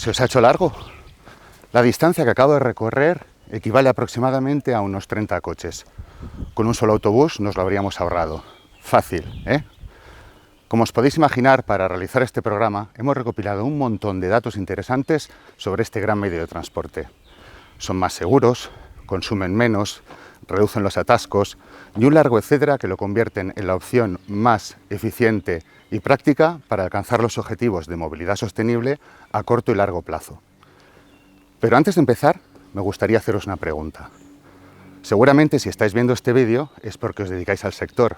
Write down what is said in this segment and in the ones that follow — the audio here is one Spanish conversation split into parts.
¿Se os ha hecho largo? La distancia que acabo de recorrer equivale aproximadamente a unos 30 coches. Con un solo autobús nos lo habríamos ahorrado. Fácil, ¿eh? Como os podéis imaginar, para realizar este programa hemos recopilado un montón de datos interesantes sobre este gran medio de transporte. Son más seguros, consumen menos, reducen los atascos y un largo etcétera que lo convierten en la opción más eficiente y práctica para alcanzar los objetivos de movilidad sostenible a corto y largo plazo. Pero antes de empezar, me gustaría haceros una pregunta. Seguramente si estáis viendo este vídeo es porque os dedicáis al sector,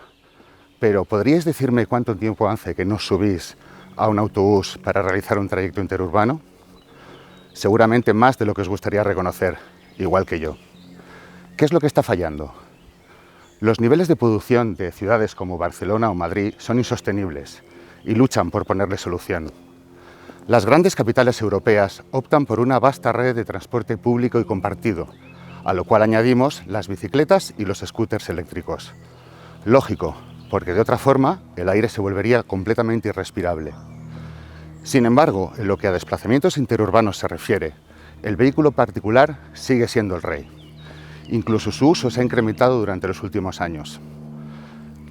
pero ¿podríais decirme cuánto tiempo hace que no subís a un autobús para realizar un trayecto interurbano? Seguramente más de lo que os gustaría reconocer, igual que yo. ¿Qué es lo que está fallando? Los niveles de producción de ciudades como Barcelona o Madrid son insostenibles y luchan por ponerle solución. Las grandes capitales europeas optan por una vasta red de transporte público y compartido, a lo cual añadimos las bicicletas y los scooters eléctricos. Lógico, porque de otra forma el aire se volvería completamente irrespirable. Sin embargo, en lo que a desplazamientos interurbanos se refiere, el vehículo particular sigue siendo el rey. Incluso su uso se ha incrementado durante los últimos años.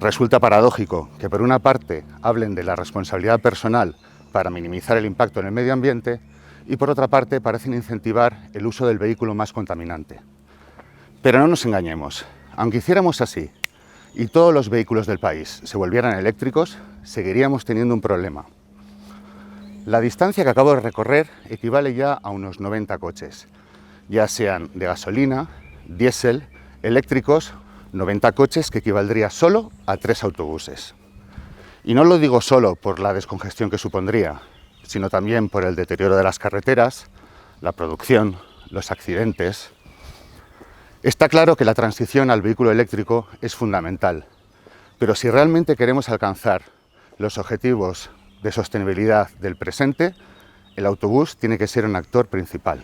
Resulta paradójico que por una parte hablen de la responsabilidad personal para minimizar el impacto en el medio ambiente y por otra parte parecen incentivar el uso del vehículo más contaminante. Pero no nos engañemos, aunque hiciéramos así y todos los vehículos del país se volvieran eléctricos, seguiríamos teniendo un problema. La distancia que acabo de recorrer equivale ya a unos 90 coches, ya sean de gasolina, diésel, eléctricos, 90 coches que equivaldría solo a 3 autobuses. Y no lo digo solo por la descongestión que supondría, sino también por el deterioro de las carreteras, la producción, los accidentes. Está claro que la transición al vehículo eléctrico es fundamental, pero si realmente queremos alcanzar los objetivos de sostenibilidad del presente, el autobús tiene que ser un actor principal.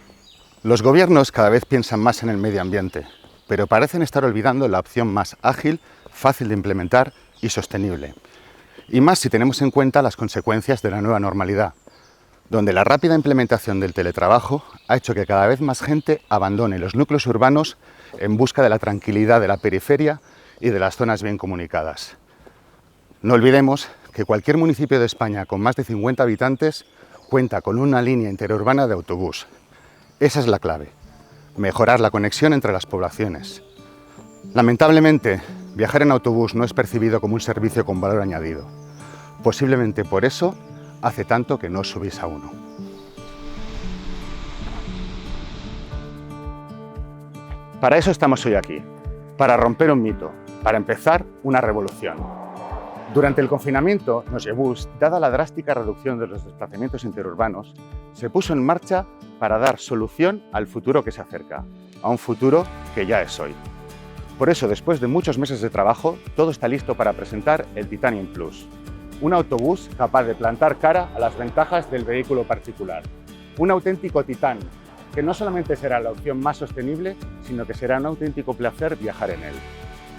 Los gobiernos cada vez piensan más en el medio ambiente, pero parecen estar olvidando la opción más ágil, fácil de implementar y sostenible. Y más si tenemos en cuenta las consecuencias de la nueva normalidad, donde la rápida implementación del teletrabajo ha hecho que cada vez más gente abandone los núcleos urbanos en busca de la tranquilidad de la periferia y de las zonas bien comunicadas. No olvidemos que cualquier municipio de España con más de 50 habitantes cuenta con una línea interurbana de autobús. Esa es la clave, mejorar la conexión entre las poblaciones. Lamentablemente, viajar en autobús no es percibido como un servicio con valor añadido. Posiblemente por eso hace tanto que no os subís a uno. Para eso estamos hoy aquí, para romper un mito, para empezar una revolución. Durante el confinamiento, Nogebus, dada la drástica reducción de los desplazamientos interurbanos, se puso en marcha para dar solución al futuro que se acerca, a un futuro que ya es hoy. Por eso, después de muchos meses de trabajo, todo está listo para presentar el Titanium Plus, un autobús capaz de plantar cara a las ventajas del vehículo particular. Un auténtico titán, que no solamente será la opción más sostenible, sino que será un auténtico placer viajar en él.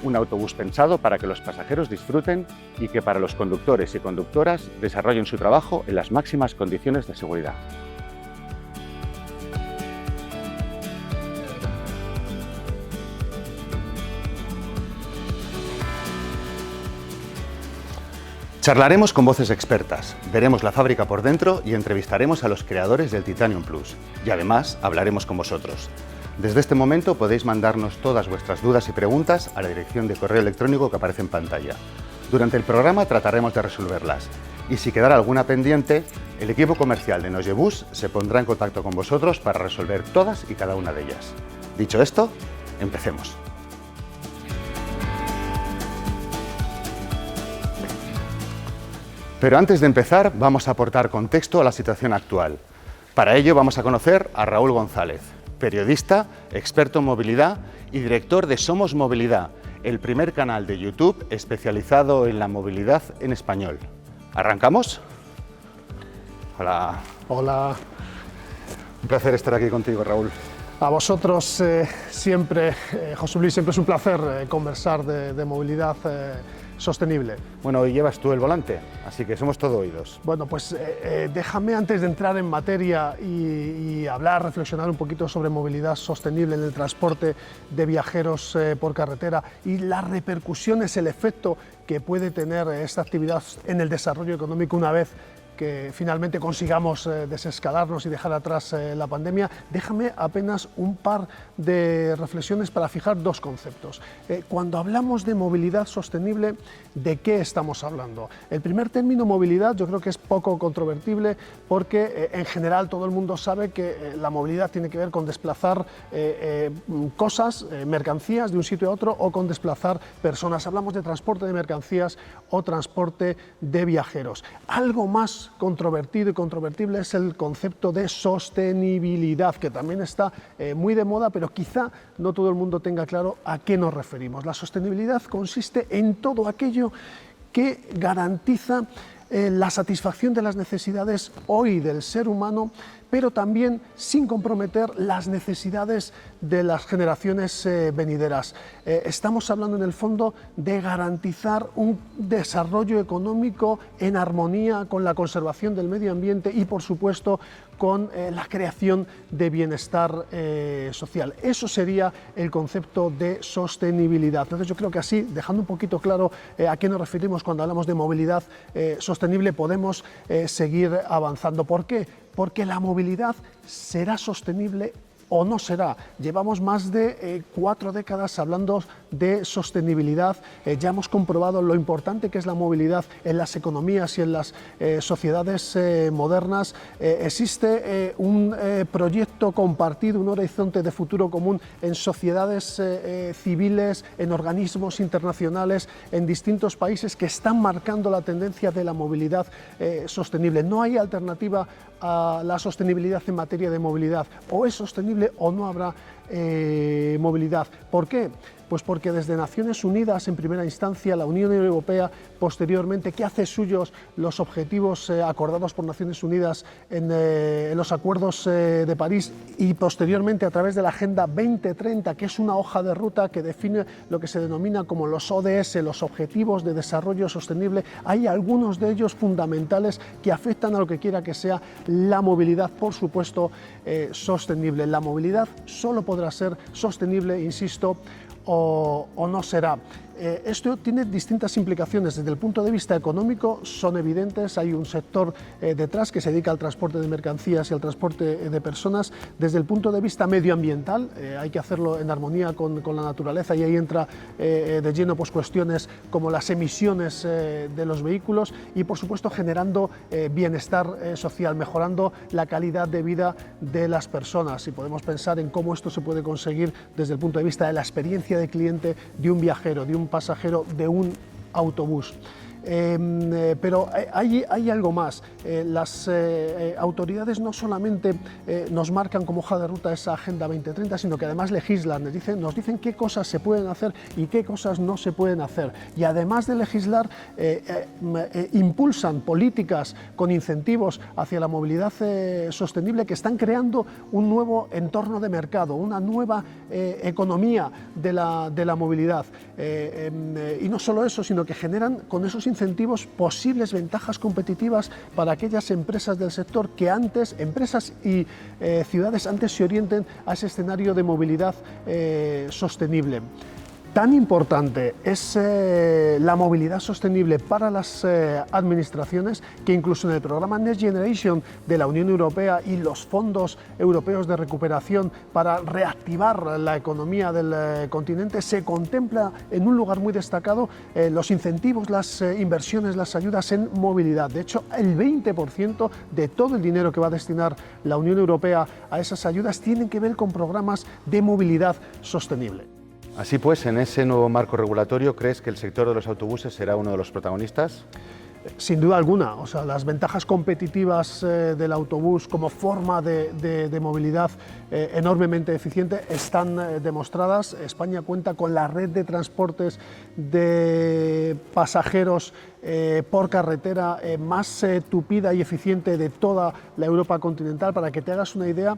Un autobús pensado para que los pasajeros disfruten y que para los conductores y conductoras desarrollen su trabajo en las máximas condiciones de seguridad. Charlaremos con voces expertas, veremos la fábrica por dentro y entrevistaremos a los creadores del Titanium Plus. Y además hablaremos con vosotros. Desde este momento podéis mandarnos todas vuestras dudas y preguntas a la dirección de correo electrónico que aparece en pantalla. Durante el programa trataremos de resolverlas y si quedara alguna pendiente, el equipo comercial de Nogebus se pondrá en contacto con vosotros para resolver todas y cada una de ellas. Dicho esto, empecemos. Pero antes de empezar, vamos a aportar contexto a la situación actual. Para ello vamos a conocer a Raúl González, periodista, experto en movilidad y director de Somos Movilidad, el primer canal de YouTube especializado en la movilidad en español. ¿Arrancamos? Hola. Hola. Un placer estar aquí contigo, Raúl. A vosotros siempre, José Luis, siempre es un placer conversar de movilidad sostenible. Bueno, hoy llevas tú el volante, así que somos todo oídos. Bueno, pues déjame antes de entrar en materia y hablar, reflexionar un poquito sobre movilidad sostenible en el transporte de viajeros por carretera y las repercusiones, el efecto que puede tener esta actividad en el desarrollo económico una vez que finalmente consigamos desescalarnos y dejar atrás la pandemia, déjame apenas un par de reflexiones para fijar dos conceptos. Cuando hablamos de movilidad sostenible, ¿de qué estamos hablando? El primer término, movilidad, yo creo que es poco controvertible porque en general todo el mundo sabe que la movilidad tiene que ver con desplazar cosas, mercancías de un sitio a otro o con desplazar personas. Hablamos de transporte de mercancías o transporte de viajeros. Algo más controvertido y controvertible es el concepto de sostenibilidad, que también está muy de moda, pero quizá no todo el mundo tenga claro a qué nos referimos. La sostenibilidad consiste en todo aquello que garantiza la satisfacción de las necesidades hoy del ser humano, pero también sin comprometer las necesidades de las generaciones venideras. Estamos hablando en el fondo de garantizar un desarrollo económico en armonía con la conservación del medio ambiente y, por supuesto, con la creación de bienestar social. Eso sería el concepto de sostenibilidad. Entonces yo creo que así, dejando un poquito claro a qué nos referimos cuando hablamos de movilidad sostenible, podemos seguir avanzando. ¿Por qué? Porque la movilidad será sostenible o no será. Llevamos más de 4 décadas hablando de sostenibilidad, ya hemos comprobado lo importante que es la movilidad en las economías y en las sociedades modernas. Existe un proyecto compartido, un horizonte de futuro común en sociedades civiles, en organismos internacionales, en distintos países que están marcando la tendencia de la movilidad sostenible. No hay alternativa a la sostenibilidad en materia de movilidad. O es sostenible o no habrá movilidad. ¿Por qué? Pues porque desde Naciones Unidas, en primera instancia, la Unión Europea, posteriormente, que hace suyos los objetivos acordados por Naciones Unidas en los acuerdos de París y posteriormente a través de la Agenda 2030, que es una hoja de ruta que define lo que se denomina como los ODS, los Objetivos de Desarrollo Sostenible. Hay algunos de ellos fundamentales que afectan a lo que quiera que sea la movilidad, por supuesto, sostenible. La movilidad solo podrá ser sostenible, insisto, o no será. Esto tiene distintas implicaciones. Desde el punto de vista económico son evidentes, hay un sector detrás que se dedica al transporte de mercancías y al transporte de personas. Desde el punto de vista medioambiental hay que hacerlo en armonía con la naturaleza y ahí entra de lleno pues, cuestiones como las emisiones de los vehículos y por supuesto generando bienestar social, mejorando la calidad de vida de las personas y podemos pensar en cómo esto se puede conseguir desde el punto de vista de la experiencia de cliente de un viajero, de un pasajero de un autobús. Pero hay algo más. Las autoridades no solamente nos marcan como hoja de ruta esa Agenda 2030, sino que además legislan, nos dicen qué cosas se pueden hacer y qué cosas no se pueden hacer. Y además de legislar, impulsan políticas con incentivos hacia la movilidad sostenible que están creando un nuevo entorno de mercado, una nueva economía de la movilidad. Y no solo eso, sino que generan con esos incentivos posibles ventajas competitivas para aquellas empresas del sector que antes, empresas y ciudades antes se orienten a ese escenario de movilidad sostenible. Tan importante es la movilidad sostenible para las administraciones que incluso en el programa Next Generation de la Unión Europea y los fondos europeos de recuperación para reactivar la economía del continente se contempla en un lugar muy destacado los incentivos, las inversiones, las ayudas en movilidad. De hecho, el 20% de todo el dinero que va a destinar la Unión Europea a esas ayudas tienen que ver con programas de movilidad sostenible. Así pues, en ese nuevo marco regulatorio, ¿crees que el sector de los autobuses será uno de los protagonistas? Sin duda alguna, o sea, las ventajas competitivas del autobús como forma de movilidad enormemente eficiente están demostradas. España cuenta con la red de transportes de pasajeros por carretera más tupida y eficiente de toda la Europa continental. Para que te hagas una idea,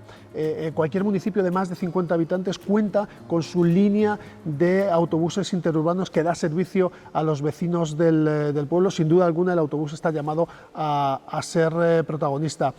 cualquier municipio de más de 50 habitantes cuenta con su línea de autobuses interurbanos que da servicio a los vecinos del pueblo. Sin duda alguna, el autobús está llamado a ser protagonista.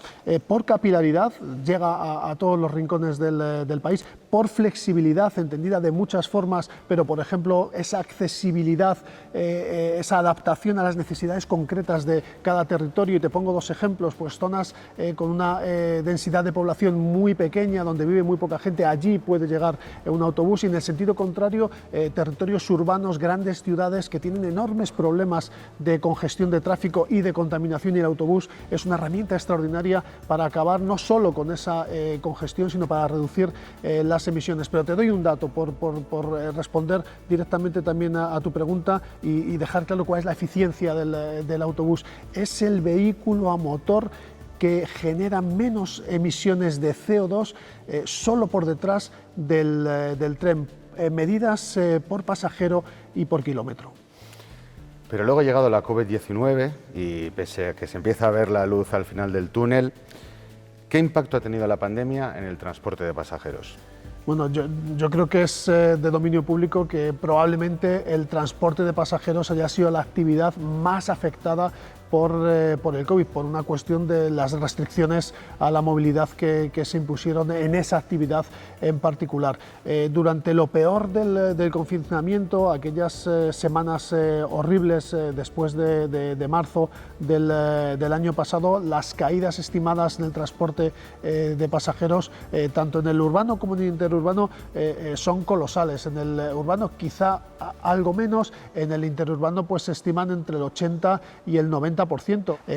Por capilaridad, llega a todos los rincones del país. Por flexibilidad, entendida de muchas formas, pero por ejemplo esa accesibilidad, esa adaptación a las necesidades concretas de cada territorio. Y te pongo dos ejemplos, pues zonas con una densidad de población muy pequeña, donde vive muy poca gente, allí puede llegar un autobús, y en el sentido contrario, territorios urbanos, grandes ciudades que tienen enormes problemas de congestión de tráfico y de contaminación, y el autobús es una herramienta extraordinaria para acabar no solo con esa congestión, sino para reducir las emisiones. Pero te doy un dato por responder directamente también a tu pregunta y dejar claro cuál es la eficiencia del autobús. Es el vehículo a motor que genera menos emisiones de CO2 solo por detrás del tren, medidas por pasajero y por kilómetro. Pero luego ha llegado la COVID-19 y pese a que se empieza a ver la luz al final del túnel, ¿qué impacto ha tenido la pandemia en el transporte de pasajeros? Bueno, yo creo que es de dominio público que probablemente el transporte de pasajeros haya sido la actividad más afectada por el COVID, por una cuestión de las restricciones a la movilidad que se impusieron en esa actividad en particular. Durante lo peor del confinamiento, aquellas semanas horribles después de marzo del año pasado, las caídas estimadas en el transporte de pasajeros, tanto en el urbano como en el interurbano, son colosales. En el urbano quizá algo menos, en el interurbano pues se estiman entre el 80 y el 90%,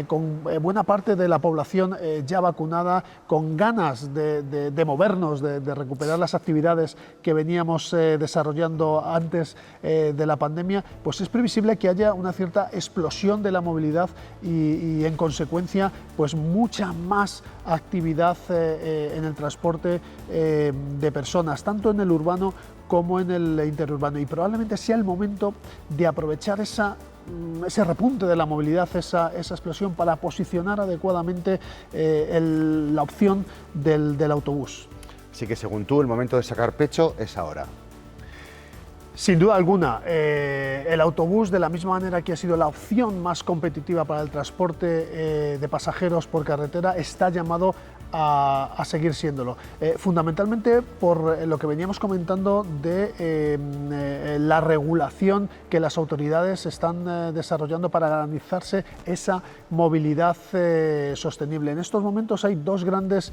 con buena parte de la población ya vacunada, con ganas de movernos, de recuperar las actividades que veníamos desarrollando antes de la pandemia. Pues es previsible que haya una cierta explosión de la movilidad y en consecuencia pues mucha más actividad en el transporte de personas, tanto en el urbano como en el interurbano, y probablemente sea el momento de aprovechar ese repunte de la movilidad, esa explosión, para posicionar adecuadamente la opción del autobús. Así que según tú, el momento de sacar pecho es ahora. Sin duda alguna, el autobús, de la misma manera que ha sido la opción más competitiva para el transporte de pasajeros por carretera, está llamado a seguir siéndolo. Fundamentalmente por lo que veníamos comentando de la regulación que las autoridades están desarrollando para garantizarse esa movilidad sostenible. En estos momentos hay dos grandes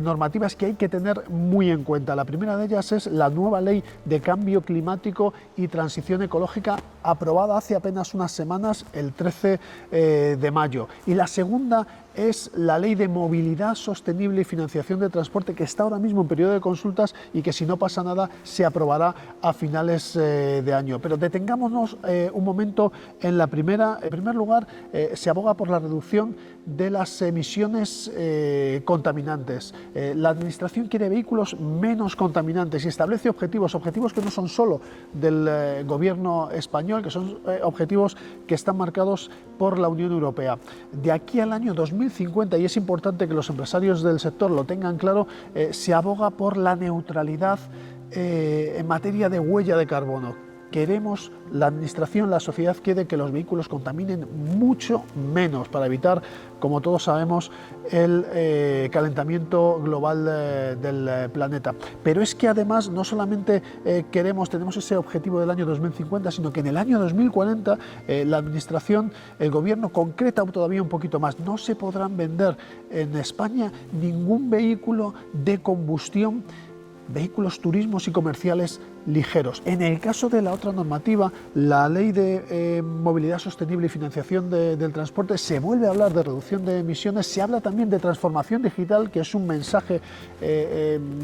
normativas que hay que tener muy en cuenta. La primera de ellas es la nueva Ley de Cambio Climático y Transición Ecológica, aprobada hace apenas unas semanas, el 13 de mayo. Y la segunda es la Ley de Movilidad Sostenible y Financiación de Transporte, que está ahora mismo en periodo de consultas y que, si no pasa nada, se aprobará a finales de año. Pero detengámonos un momento en la primera. En primer lugar, se aboga por la reducción de las emisiones contaminantes. La Administración quiere vehículos menos contaminantes y establece objetivos que no son solo del Gobierno español, que son objetivos que están marcados por la Unión Europea. De aquí al año 2050, y es importante que los empresarios del sector lo tengan claro, se aboga por la neutralidad en materia de huella de carbono. Queremos, la Administración, la sociedad quiere que los vehículos contaminen mucho menos para evitar, como todos sabemos, el calentamiento global del planeta. Pero es que además no solamente tenemos ese objetivo del año 2050, sino que en el año 2040 la Administración, el Gobierno, concreta todavía un poquito más. No se podrán vender en España ningún vehículo de combustión, vehículos turismos y comerciales ligeros. En el caso de la otra normativa, la Ley de Movilidad Sostenible y Financiación del Transporte, se vuelve a hablar de reducción de emisiones, se habla también de transformación digital, que es un mensaje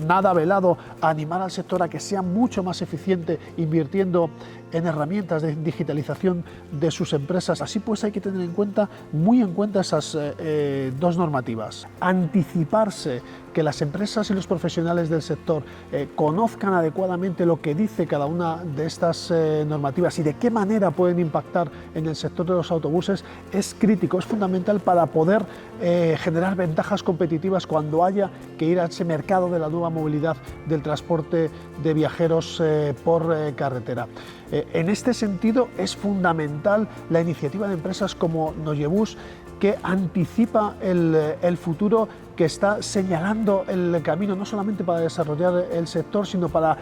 nada velado a animar al sector a que sea mucho más eficiente invirtiendo en herramientas de digitalización de sus empresas. Así pues, hay que tener muy en cuenta esas dos normativas. Anticiparse, que las empresas y los profesionales del sector conozcan adecuadamente lo que dice cada una de estas normativas y de qué manera pueden impactar en el sector de los autobuses es crítico, es fundamental para poder generar ventajas competitivas cuando haya que ir a ese mercado de la nueva movilidad del transporte de viajeros por carretera. En este sentido es fundamental la iniciativa de empresas como Nogibus, que anticipa el futuro, que está señalando el camino no solamente para desarrollar el sector, sino para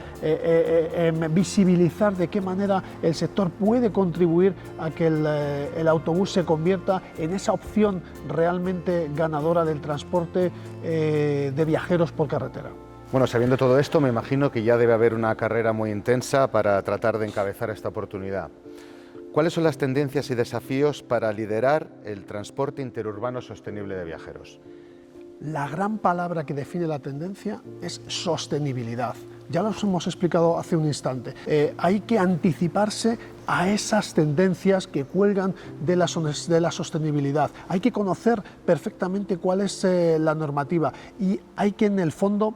visibilizar de qué manera el sector puede contribuir a que el autobús se convierta en esa opción realmente ganadora del transporte de viajeros por carretera. Bueno, sabiendo todo esto, me imagino que ya debe haber una carrera muy intensa para tratar de encabezar esta oportunidad. ¿Cuáles son las tendencias y desafíos para liderar el transporte interurbano sostenible de viajeros? La gran palabra que define la tendencia es sostenibilidad. Ya los hemos explicado hace un instante. Hay que anticiparse a esas tendencias que cuelgan de la sostenibilidad. Hay que conocer perfectamente cuál es la normativa y hay que, en el fondo,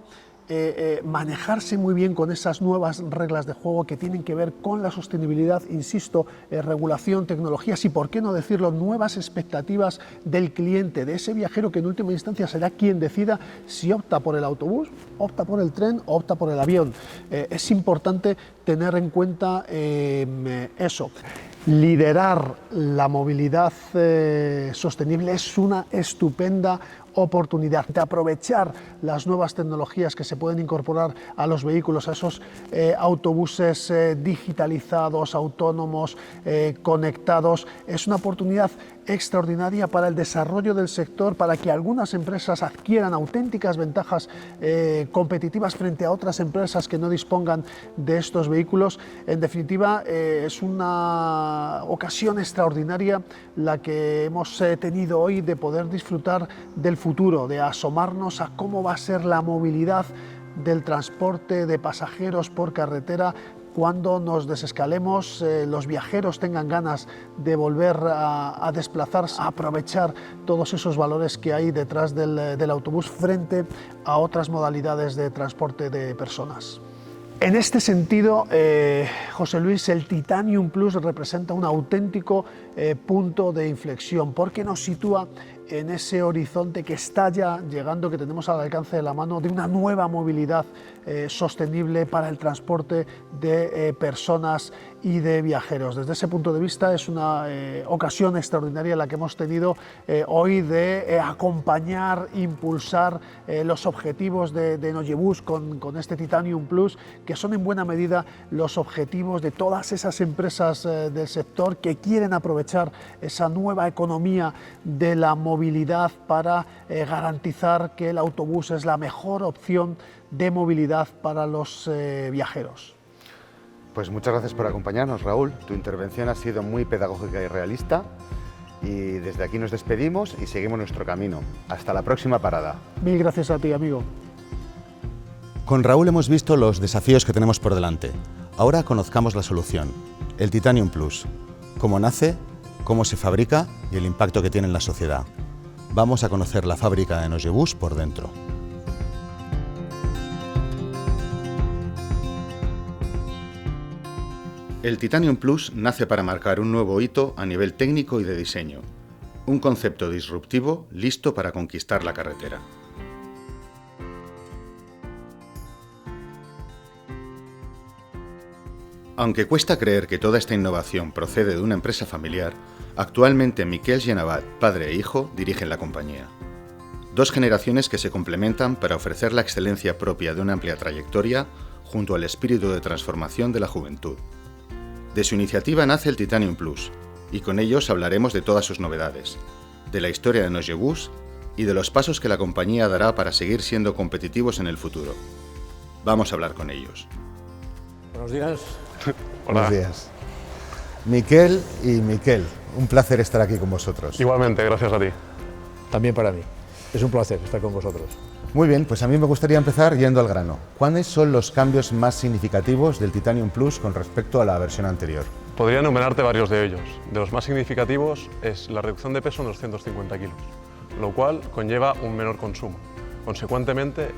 manejarse muy bien con esas nuevas reglas de juego que tienen que ver con la sostenibilidad, insisto, regulación, tecnologías y, por qué no decirlo, nuevas expectativas del cliente, de ese viajero que en última instancia será quien decida si opta por el autobús, opta por el tren o opta por el avión. Es importante tener en cuenta eso. Liderar la movilidad sostenible es una estupenda oportunidad de aprovechar las nuevas tecnologías que se pueden incorporar a los vehículos, a esos autobuses digitalizados, autónomos, conectados. Es una oportunidad extraordinaria para el desarrollo del sector, para que algunas empresas adquieran auténticas ventajas competitivas frente a otras empresas que no dispongan de estos vehículos. En definitiva, es una ocasión extraordinaria la que hemos tenido hoy de poder disfrutar del futuro, de asomarnos a cómo va a ser la movilidad del transporte de pasajeros por carretera cuando nos desescalemos, los viajeros tengan ganas de volver a desplazarse, a aprovechar todos esos valores que hay detrás del autobús frente a otras modalidades de transporte de personas. En este sentido, José Luis, el Titanium Plus representa un auténtico punto de inflexión, porque nos sitúa en ese horizonte que está ya llegando, que tenemos al alcance de la mano, de una nueva movilidad sostenible para el transporte de personas y de viajeros. Desde ese punto de vista es una ocasión extraordinaria la que hemos tenido hoy de acompañar, impulsar los objetivos de Nogibus con este Titanium Plus, que son en buena medida los objetivos de todas esas empresas del sector que quieren aprovechar esa nueva economía de la movilidad para garantizar que el autobús es la mejor opción de movilidad para los viajeros. Pues muchas gracias por acompañarnos, Raúl. Tu intervención ha sido muy pedagógica y realista y desde aquí nos despedimos y seguimos nuestro camino. Hasta la próxima parada. Mil gracias a ti, amigo. Con Raúl hemos visto los desafíos que tenemos por delante. Ahora conozcamos la solución, el Titanium Plus. Cómo nace, cómo se fabrica y el impacto que tiene en la sociedad. Vamos a conocer la fábrica de Nogibus por dentro. El Titanium Plus nace para marcar un nuevo hito a nivel técnico y de diseño. Un concepto disruptivo listo para conquistar la carretera. Aunque cuesta creer que toda esta innovación procede de una empresa familiar, actualmente Miquel Genavat, padre e hijo, dirigen la compañía. Dos generaciones que se complementan para ofrecer la excelencia propia de una amplia trayectoria junto al espíritu de transformación de la juventud. De su iniciativa nace el Titanium Plus, y con ellos hablaremos de todas sus novedades, de la historia de Nogibus y de los pasos que la compañía dará para seguir siendo competitivos en el futuro. Vamos a hablar con ellos. Buenos días. Hola. Buenos días. Miquel y Miquel, un placer estar aquí con vosotros. Igualmente, gracias a ti. También para mí. Es un placer estar con vosotros. Muy bien, pues a mí me gustaría empezar yendo al grano. ¿Cuáles son los cambios más significativos del Titanium Plus con respecto a la versión anterior? Podría enumerarte varios de ellos. De los más significativos es la reducción de peso en 250 kilos, lo cual conlleva un menor consumo. Consecuentemente,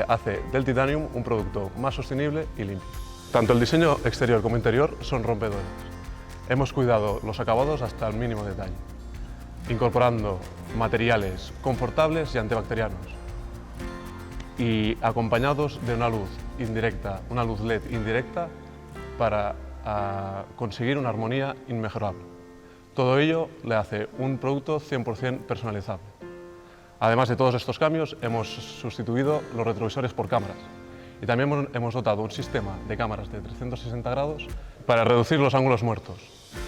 hace del Titanium un producto más sostenible y limpio. Tanto el diseño exterior como interior son rompedores. Hemos cuidado los acabados hasta el mínimo detalle, incorporando materiales confortables y antibacterianos y acompañados de una luz indirecta, una luz LED indirecta para conseguir una armonía inmejorable. Todo ello le hace un producto 100% personalizable. Además de todos estos cambios, hemos sustituido los retrovisores por cámaras y también hemos dotado un sistema de cámaras de 360 grados para reducir los ángulos muertos,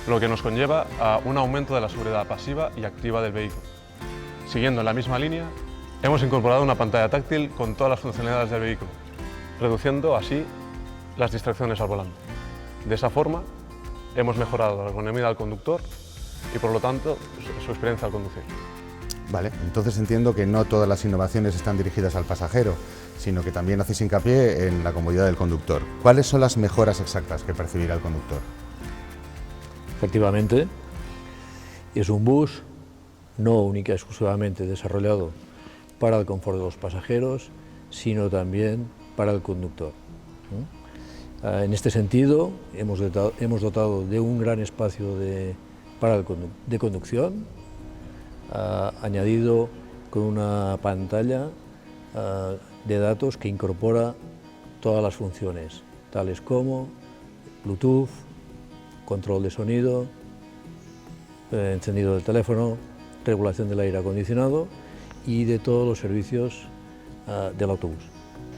lo que nos conlleva a un aumento de la seguridad pasiva y activa del vehículo. Siguiendo en la misma línea, hemos incorporado una pantalla táctil con todas las funcionalidades del vehículo, reduciendo así las distracciones al volante. De esa forma, hemos mejorado la ergonomía del conductor y, por lo tanto, su experiencia al conducir. Vale, entonces entiendo que no todas las innovaciones están dirigidas al pasajero, sino que también hacéis hincapié en la comodidad del conductor. ¿Cuáles son las mejoras exactas que percibirá el conductor? Efectivamente, es un bus no única y exclusivamente desarrollado para el confort de los pasajeros, sino también para el conductor. En este sentido, hemos dotado de un gran espacio de conducción, añadido con una pantalla de datos que incorpora todas las funciones, tales como Bluetooth, control de sonido, encendido del teléfono, regulación del aire acondicionado y de todos los servicios del autobús,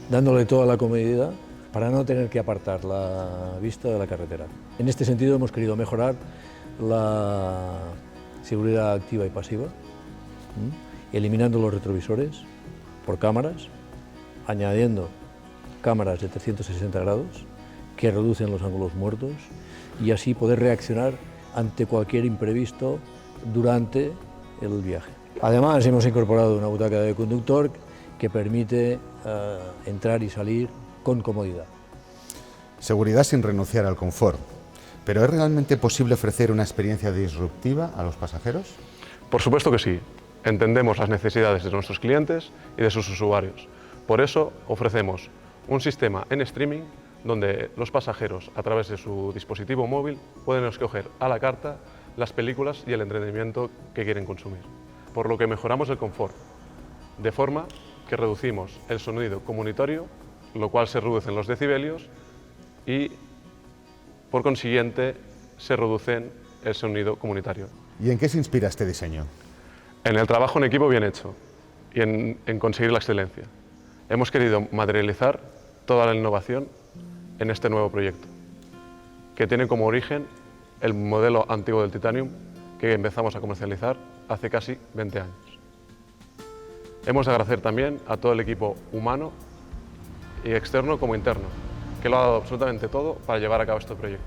dándole toda la comodidad para no tener que apartar la vista de la carretera. En este sentido hemos querido mejorar la seguridad activa y pasiva, eliminando los retrovisores por cámaras, añadiendo cámaras de 360 grados que reducen los ángulos muertos y así poder reaccionar ante cualquier imprevisto durante el viaje. Además, hemos incorporado una butaca de conductor que permite entrar y salir con comodidad. Seguridad sin renunciar al confort. ¿Pero es realmente posible ofrecer una experiencia disruptiva a los pasajeros? Por supuesto que sí. Entendemos las necesidades de nuestros clientes y de sus usuarios. Por eso ofrecemos un sistema en streaming donde los pasajeros, a través de su dispositivo móvil, pueden escoger a la carta las películas y el entretenimiento que quieren consumir. Por lo que mejoramos el confort, de forma que reducimos el sonido comunitario, lo cual se reducen los decibelios y, por consiguiente, se reducen el sonido comunitario. ¿Y en qué se inspira este diseño? En el trabajo en equipo bien hecho y en conseguir la excelencia. Hemos querido materializar toda la innovación en este nuevo proyecto, que tiene como origen el modelo antiguo del Titanium que empezamos a comercializar hace casi 20 años. Hemos de agradecer también a todo el equipo humano y externo como interno, que lo ha dado absolutamente todo para llevar a cabo este proyecto.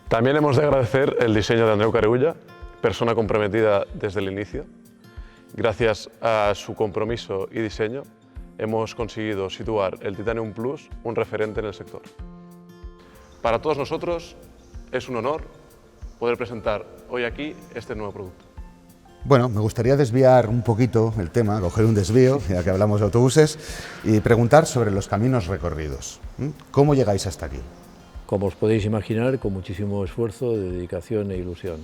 También hemos de agradecer el diseño de Andreu Caregulla, persona comprometida desde el inicio. Gracias a su compromiso y diseño, hemos conseguido situar el Titanium Plus, un referente en el sector. Para todos nosotros es un honor poder presentar hoy aquí este nuevo producto. Bueno, me gustaría desviar un poquito el tema, coger un desvío, ya que hablamos de autobuses, y preguntar sobre los caminos recorridos. ¿Cómo llegáis hasta aquí? Como os podéis imaginar, con muchísimo esfuerzo, dedicación e ilusión,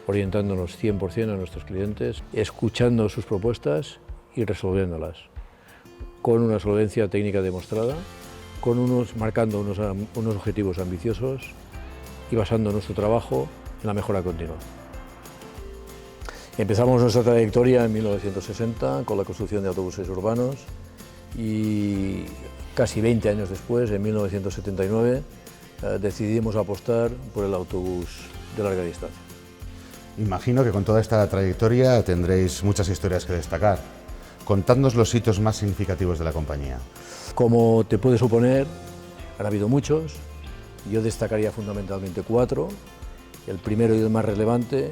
orientándonos 100% a nuestros clientes, escuchando sus propuestas y resolviéndolas, con una solvencia técnica demostrada, marcando unos objetivos ambiciosos y basando nuestro trabajo en la mejora continua. Empezamos nuestra trayectoria en 1960 con la construcción de autobuses urbanos y casi 20 años después, en 1979, decidimos apostar por el autobús de larga distancia. Imagino que con toda esta trayectoria tendréis muchas historias que destacar. Contadnos los hitos más significativos de la compañía. Como te puedes suponer, han habido muchos. Yo destacaría fundamentalmente 4. El primero y el más relevante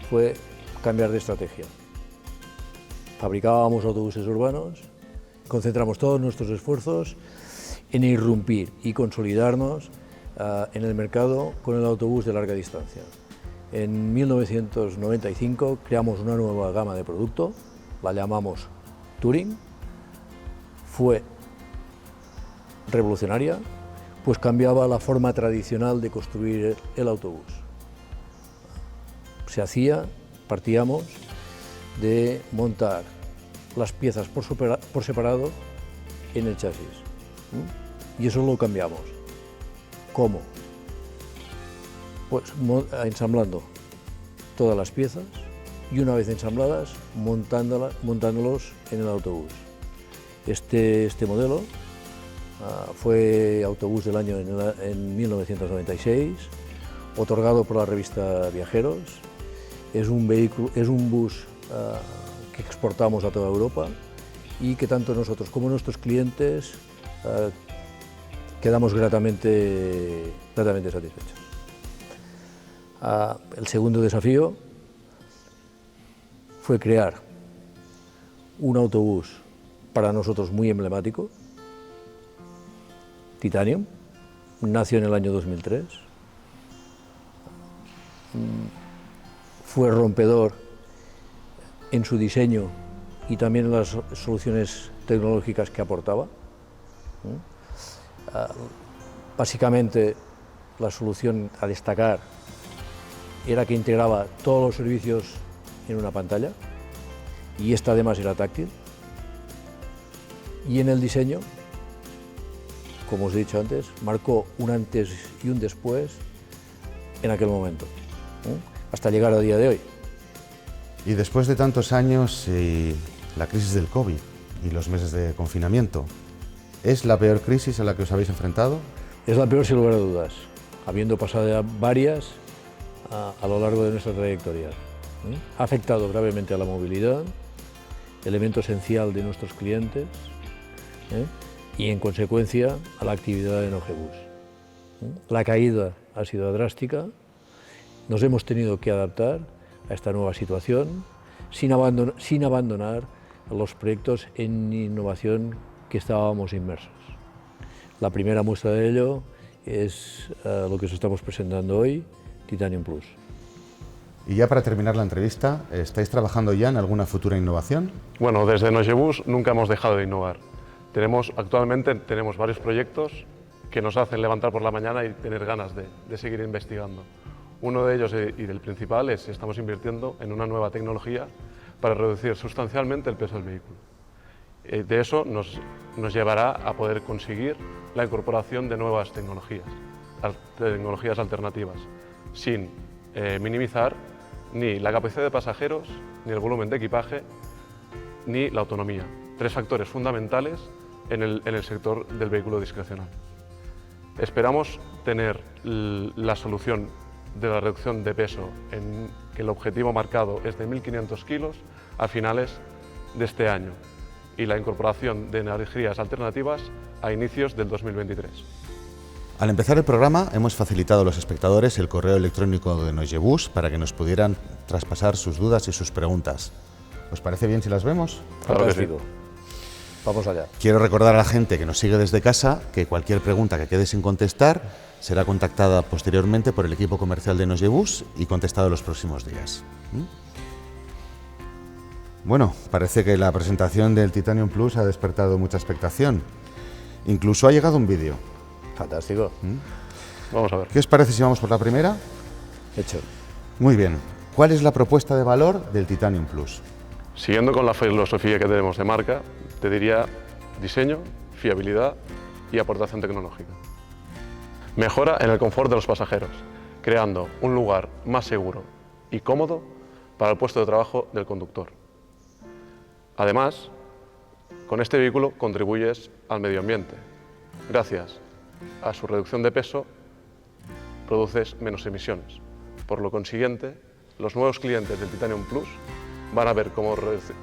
fue cambiar de estrategia. Fabricábamos autobuses urbanos, concentramos todos nuestros esfuerzos en irrumpir y consolidarnos en el mercado con el autobús de larga distancia. En 1995 creamos una nueva gama de producto, la llamamos Touring. Fue revolucionaria pues cambiaba la forma tradicional de construir el autobús. Se hacía, partíamos de montar las piezas por separado en el chasis. Y eso lo cambiamos. ¿Cómo? Pues ensamblando todas las piezas y una vez ensambladas, montándolos en el autobús. Este modelo fue autobús del año en 1996, otorgado por la revista Viajeros. Es un bus que exportamos a toda Europa y que tanto nosotros como nuestros clientes quedamos gratamente satisfechos. El segundo desafío fue crear un autobús para nosotros muy emblemático, Titanium, nació en el año 2003, fue rompedor en su diseño y también en las soluciones tecnológicas que aportaba. Básicamente, la solución a destacar era que integraba todos los servicios en una pantalla y esta además era táctil. Y en el diseño, como os he dicho antes, marcó un antes y un después en aquel momento, hasta llegar a día de hoy. Y después de tantos años y la crisis del COVID y los meses de confinamiento, ¿es la peor crisis a la que os habéis enfrentado? Es la peor sin lugar a dudas, habiendo pasado ya varias a lo largo de nuestra trayectoria. Ha afectado gravemente a la movilidad, elemento esencial de nuestros clientes, y en consecuencia a la actividad de Nogebus. La caída ha sido drástica, nos hemos tenido que adaptar a esta nueva situación sin abandonar los proyectos en innovación que estábamos inmersos. La primera muestra de ello es lo que os estamos presentando hoy, Titanium Plus. Y ya para terminar la entrevista, ¿estáis trabajando ya en alguna futura innovación? Bueno, desde Nogebus nunca hemos dejado de innovar. Actualmente tenemos varios proyectos que nos hacen levantar por la mañana y tener ganas de seguir investigando. Uno de ellos y del principal es que estamos invirtiendo en una nueva tecnología para reducir sustancialmente el peso del vehículo. De eso nos llevará a poder conseguir la incorporación de nuevas tecnologías alternativas, sin minimizar ni la capacidad de pasajeros, ni el volumen de equipaje, ni la autonomía. Tres factores fundamentales en el sector del vehículo discrecional. Esperamos tener la solución de la reducción de peso, que el objetivo marcado es de 1.500 kilos a finales de este año, y la incorporación de energías alternativas a inicios del 2023. Al empezar el programa hemos facilitado a los espectadores el correo electrónico de Nogebus para que nos pudieran traspasar sus dudas y sus preguntas. ¿Os parece bien si las vemos? Claro que sí. Vamos allá. Quiero recordar a la gente que nos sigue desde casa que cualquier pregunta que quede sin contestar será contactada posteriormente por el equipo comercial de Nogebus y contestada en los próximos días. Bueno, parece que la presentación del Titanium Plus ha despertado mucha expectación. Incluso ha llegado un vídeo. Fantástico. Vamos a ver. ¿Qué os parece si vamos por la primera? Hecho. Muy bien. ¿Cuál es la propuesta de valor del Titanium Plus? Siguiendo con la filosofía que tenemos de marca, te diría diseño, fiabilidad y aportación tecnológica. Mejora en el confort de los pasajeros, creando un lugar más seguro y cómodo para el puesto de trabajo del conductor. Además, con este vehículo contribuyes al medio ambiente. Gracias a su reducción de peso, produces menos emisiones. Por lo consiguiente, los nuevos clientes del Titanium Plus van a ver cómo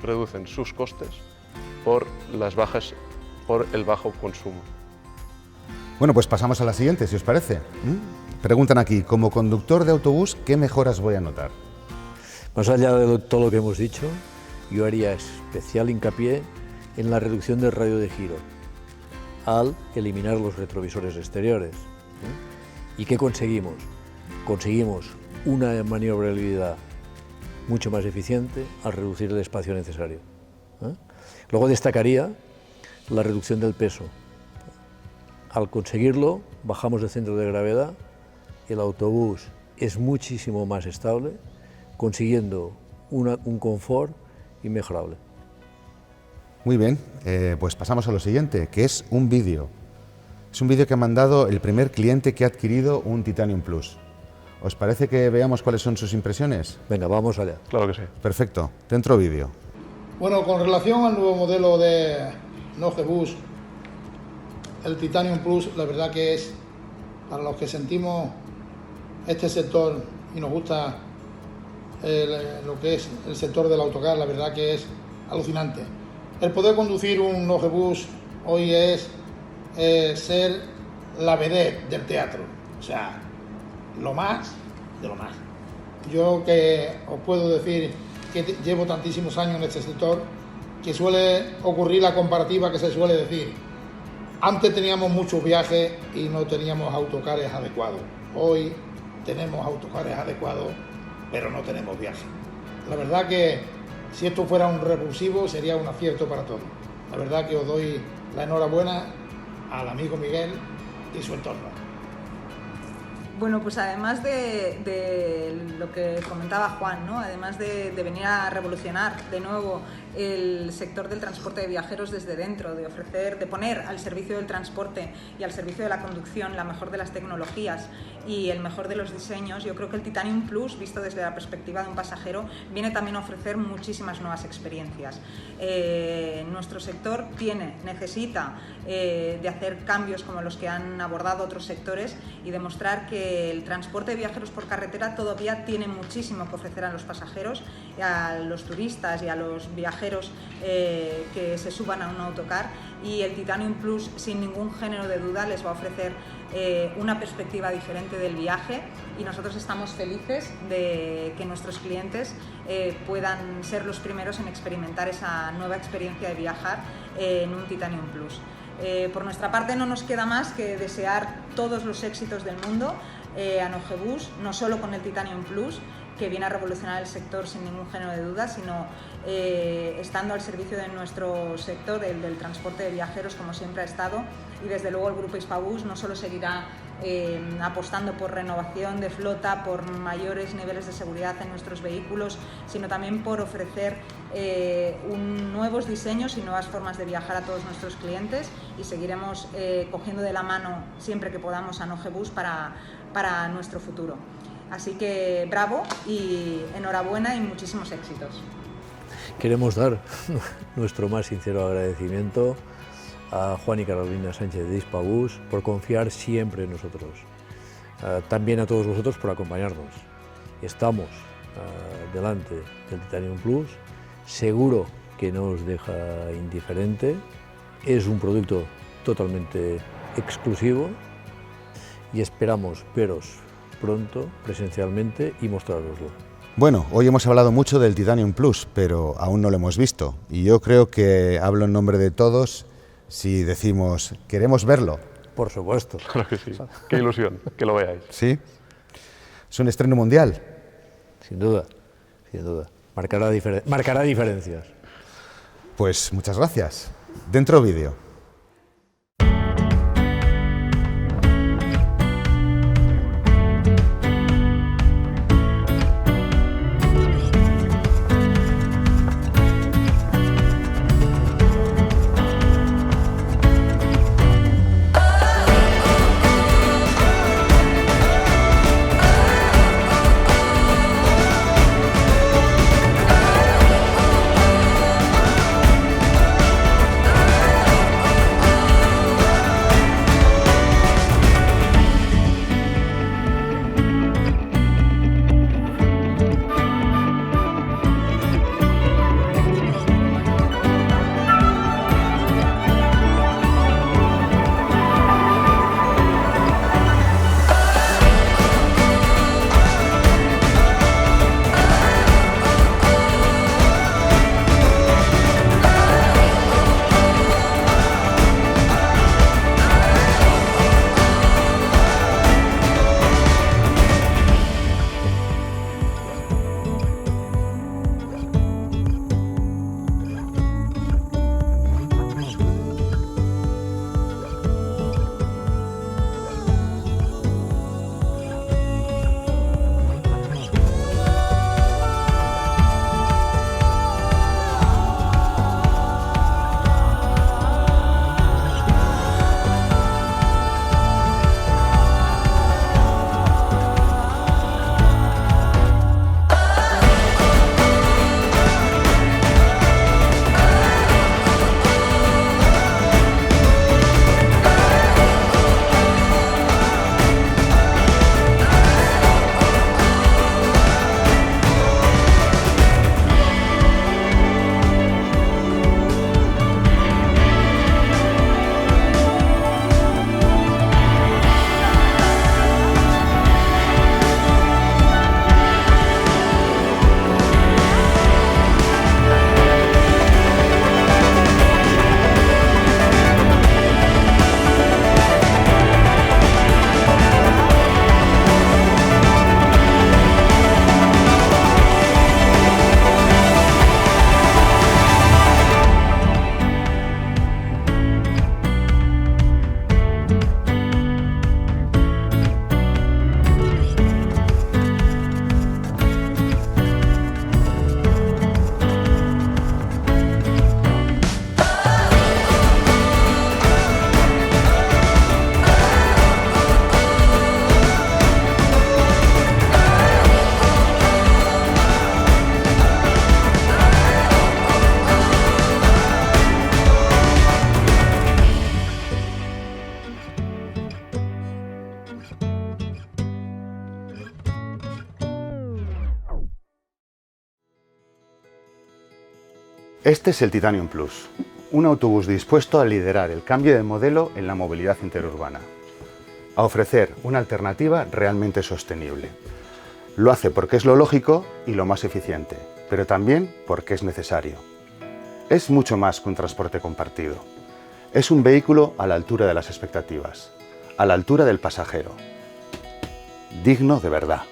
reducen sus costes por el bajo consumo. Bueno, pues pasamos a la siguiente, si os parece. Preguntan aquí, como conductor de autobús, ¿qué mejoras voy a notar? Más allá de todo lo que hemos dicho, yo haría especial hincapié en la reducción del radio de giro al eliminar los retrovisores exteriores. ¿Y qué conseguimos? Conseguimos una maniobrabilidad mucho más eficiente al reducir el espacio necesario. Luego destacaría la reducción del peso. Al conseguirlo, bajamos el centro de gravedad, el autobús es muchísimo más estable, consiguiendo un confort inmejorable. Muy bien, pues pasamos a lo siguiente, que es un vídeo. Es un vídeo que ha mandado el primer cliente que ha adquirido un Titanium Plus. ¿Os parece que veamos cuáles son sus impresiones? Venga, vamos allá. Claro que sí. Perfecto, dentro vídeo. Bueno, con relación al nuevo modelo de Nogebus, el Titanium Plus, la verdad que es, para los que sentimos este sector y nos gusta lo que es el sector del autocar, la verdad que es alucinante. El poder conducir un Nogebus hoy es ser la vedette del teatro, o sea, lo más de lo más. Yo que os puedo decir que llevo tantísimos años en este sector, que suele ocurrir la comparativa que se suele decir. Antes teníamos muchos viajes y no teníamos autocares adecuados. Hoy tenemos autocares adecuados, pero no tenemos viajes. La verdad que si esto fuera un revulsivo sería un acierto para todos. La verdad que os doy la enhorabuena al amigo Miguel y su entorno. Bueno, pues además de lo que comentaba Juan, ¿no? Además de venir a revolucionar de nuevo el sector del transporte de viajeros desde dentro, de poner al servicio del transporte y al servicio de la conducción la mejor de las tecnologías y el mejor de los diseños, yo creo que el Titanium Plus, visto desde la perspectiva de un pasajero, viene también a ofrecer muchísimas nuevas experiencias. Nuestro sector necesita de hacer cambios como los que han abordado otros sectores y demostrar que el transporte de viajeros por carretera todavía tiene muchísimo que ofrecer a los pasajeros, a los turistas y a los viajeros que se suban a un autocar, y el Titanium Plus sin ningún género de duda les va a ofrecer una perspectiva diferente del viaje, y nosotros estamos felices de que nuestros clientes puedan ser los primeros en experimentar esa nueva experiencia de viajar en un Titanium Plus. Por nuestra parte no nos queda más que desear todos los éxitos del mundo a Nogebus, no solo con el Titanium Plus, que viene a revolucionar el sector sin ningún género de duda, sino estando al servicio de nuestro sector, el del transporte de viajeros, como siempre ha estado, y desde luego el Grupo Hispabus no solo seguirá apostando por renovación de flota, por mayores niveles de seguridad en nuestros vehículos, sino también por ofrecer nuevos diseños y nuevas formas de viajar a todos nuestros clientes, y seguiremos cogiendo de la mano siempre que podamos a Nogebus para nuestro futuro. Así que bravo y enhorabuena y muchísimos éxitos. Queremos dar nuestro más sincero agradecimiento a Juan y Carolina Sánchez de Hispabus por confiar siempre en nosotros. También a todos vosotros por acompañarnos. Estamos delante del Titanium Plus, seguro que no os deja indiferente, es un producto totalmente exclusivo y esperamos veros pronto presencialmente y mostrároslo. Bueno, hoy hemos hablado mucho del Titanium Plus, pero aún no lo hemos visto, y yo creo que hablo en nombre de todos si decimos queremos verlo. Por supuesto. Claro que sí. Qué ilusión, que lo veáis. ¿Sí? Es un estreno mundial. Sin duda, sin duda. Marcará diferencias. Pues muchas gracias. Dentro vídeo. Este es el Titanium Plus, un autobús dispuesto a liderar el cambio de modelo en la movilidad interurbana, a ofrecer una alternativa realmente sostenible. Lo hace porque es lo lógico y lo más eficiente, pero también porque es necesario. Es mucho más que un transporte compartido. Es un vehículo a la altura de las expectativas, a la altura del pasajero, digno de verdad.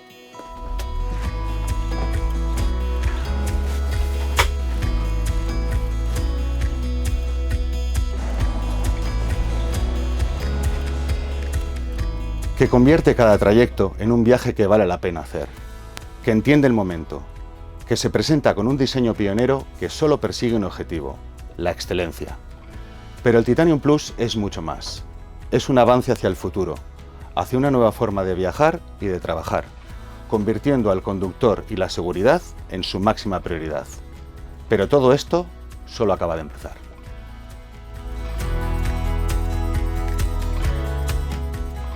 Que convierte cada trayecto en un viaje que vale la pena hacer, que entiende el momento, que se presenta con un diseño pionero que solo persigue un objetivo, la excelencia. Pero el Titanium Plus es mucho más. Es un avance hacia el futuro, hacia una nueva forma de viajar y de trabajar, convirtiendo al conductor y la seguridad en su máxima prioridad. Pero todo esto solo acaba de empezar.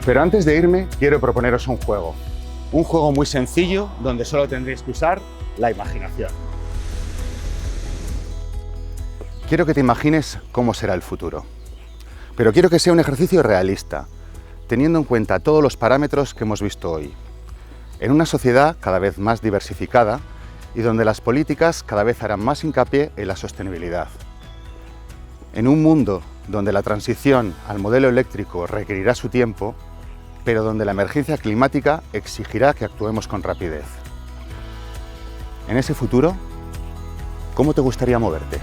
Pero antes de irme, quiero proponeros un juego muy sencillo donde solo tendréis que usar la imaginación. Quiero que te imagines cómo será el futuro, pero quiero que sea un ejercicio realista, teniendo en cuenta todos los parámetros que hemos visto hoy. En una sociedad cada vez más diversificada y donde las políticas cada vez harán más hincapié en la sostenibilidad. En un mundo donde la transición al modelo eléctrico requerirá su tiempo, pero donde la emergencia climática exigirá que actuemos con rapidez. En ese futuro, ¿cómo te gustaría moverte?